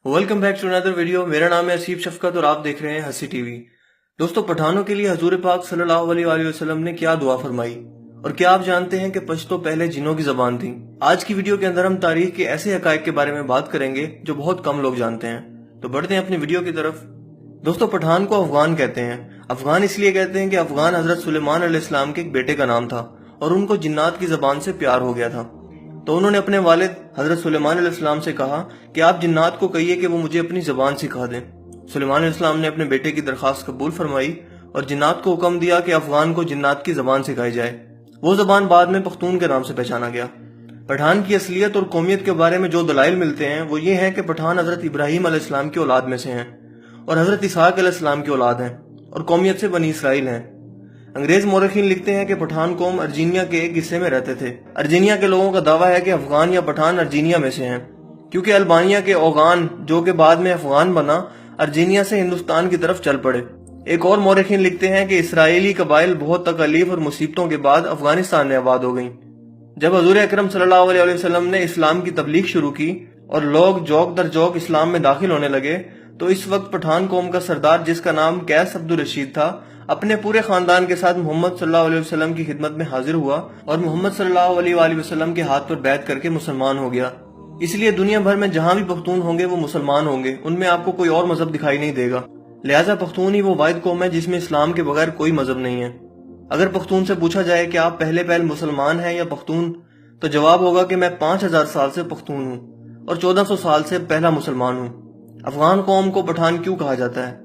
Welcome back to another video. मेरा नाम है असीफ शफकत और आप देख रहे हैं हंसी टीवी। दोस्तों, पठानों के लिए हजूर पाक सल्लल्लाहु अलैहि वसल्लम ने क्या दुआ फरमाई और क्या आप जानते हैं कि पश्तो पहले जिनों की जबान थी। आज की वीडियो के अंदर हम तारीख के ऐसे हकायक के बारे में बात करेंगे जो बहुत कम लोग जानते हैं। तो बढ़ते हैं अपनी वीडियो की तरफ। दोस्तों, पठान को अफगान कहते हैं। अफगान इसलिए कहते हैं कि अफगान हजरत सुलेमान अलैहिस्सलाम के एक बेटे का नाम था और उनको जिन्नात की जबान से प्यार हो गया था। तो उन्होंने अपने वालिद हजरत सुलेमान अलैहिस्सलाम से कहा कि आप जिन्नात को कहिए कि वो मुझे अपनी जबान सिखा दें। सुलेमान अलैहिस्सलाम ने अपने बेटे की दरखास्त कबूल फरमाई और जिन्नात को हुक्म दिया कि अफगान को जिन्नात की जबान सिखाई जाए। वो जबान बाद में पख्तून के नाम से पहचाना गया। पठान की असलियत और कौमियत के बारे में जो दलाइल मिलते हैं वो ये हैं कि पठान हजरत इब्राहिम अलैहिस्सलाम की औलाद में से हैं और हजरत इसहाक अलैहिस्सलाम की औलाद हैं और कौमियत से बनी इसराइल हैं। अंग्रेज मौरखीन लिखते हैं कि पठान कौम अर्जीनिया के एक हिस्से में रहते थे। अर्जीनिया के लोगों का दावा है कि अफगान या पठान अर्जीनिया में से हैं, क्योंकि अल्बानिया के ओगान, जो कि बाद में अफगान बना, अर्जीनिया से हिंदुस्तान की तरफ चल पड़े। एक और मौरखीन लिखते हैं कि इसराइली कबाइल बहुत तकलीफ और मुसीबतों के बाद अफगानिस्तान में आबाद हो गईं। जब हजूर अकरम सल्लल्लाहु अलैहि वसल्लम ने इस्लाम की तबलीग शुरू की और लोग जौक दर जौक इस्लाम में दाखिल होने लगे, तो इस वक्त पठान कौम का सरदार, जिसका नाम कैस अब्दुल रशीद था, अपने पूरे खानदान के साथ मोहम्मद सल्लल्लाहु अलैहि वसल्लम की खिदमत में हाजिर हुआ और मोहम्मद सल्लल्लाहु अलैहि वसल्लम के हाथ पर बैत करके मुसलमान हो गया। इसलिए दुनिया भर में जहां भी पख्तून होंगे वो मुसलमान होंगे, उनमें आपको कोई और मजहब दिखाई नहीं देगा। लिहाजा पख्तून ही वो वाहिद कौम है जिसमें इस्लाम के बगैर कोई मजहब नहीं है। अगर पख्तून से पूछा जाए कि आप पहले पहल मुसलमान हैं या पख्तून, तो जवाब होगा कि मैं 5000 साल से पख्तून हूँ और 1400 साल से पहला मुसलमान हूँ। अफगान कौम को पठान क्यों कहा जाता है?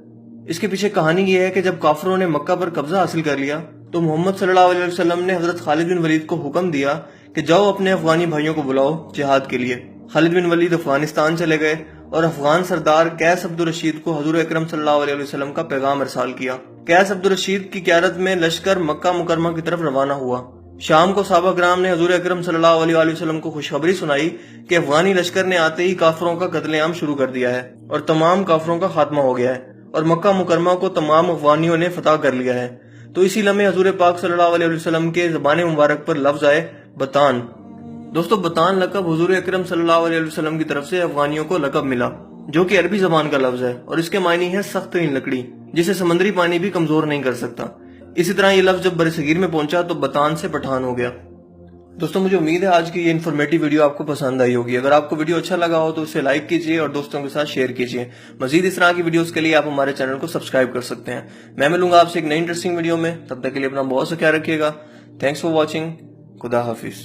इसके पीछे कहानी ये है कि जब काफरों ने मक्का पर कब्जा हासिल कर लिया तो मोहम्मद सल्लल्लाहु अलैहि वसल्लम ने हजरत खालिद बिन वलीद को हुक्म दिया कि जाओ अपने अफगानी भाइयों को बुलाओ जिहाद के लिए। खालिद बिन वलीद अफगानिस्तान चले गए और अफगान सरदार कैस अब्दुल रशीद को हजूर अकरम सल्लल्लाहु अलैहि वसल्लम का पैगाम अरसाल किया। कैस अब्दुल रशीद की क़यादत में लश्कर मक्का मुकरमा की तरफ रवाना हुआ। शाम को सहाबा किराम ने हजूर अकरम सल्लल्लाहु अलैहि वसल्लम को खुशखबरी सुनाई कि अफगानी लश्कर ने आते ही काफरों का कत्लेआम शुरू कर दिया है और तमाम काफरों का खात्मा हो गया है और मक्का मुकरमा को तमाम अफगानियों ने फतह कर लिया है। तो इसी लम्हे हजूर पाक सल्लल्लाहु अलैहि वसल्लम के ज़बान मुबारक पर लफ्ज आए बतान। दोस्तों, बतान लकब हजूर अकरम सल्लल्लाहु अलैहि वसल्लम की तरफ से अफगानियों को लकब मिला, जो कि अरबी जबान का लफ्ज है और इसके मायने है सख्त तरीन लकड़ी, जिसे समंदरी पानी भी कमजोर नहीं कर सकता। इसी तरह ये लफ्ज जब बरसगीर में पहुंचा तो बतान से पठान हो गया। दोस्तों, मुझे उम्मीद है आज की ये इन्फॉर्मेटिव वीडियो आपको पसंद आई होगी। अगर आपको वीडियो अच्छा लगा हो तो उसे लाइक कीजिए और दोस्तों के साथ शेयर कीजिए। मजीद इस तरह की वीडियोस के लिए आप हमारे चैनल को सब्सक्राइब कर सकते हैं। मैं मिलूंगा आपसे एक नई इंटरेस्टिंग वीडियो में। तब तक के लिए अपना बहुत सा ख्याल रखिएगा। Thanks for watching. खुदा हाफिज।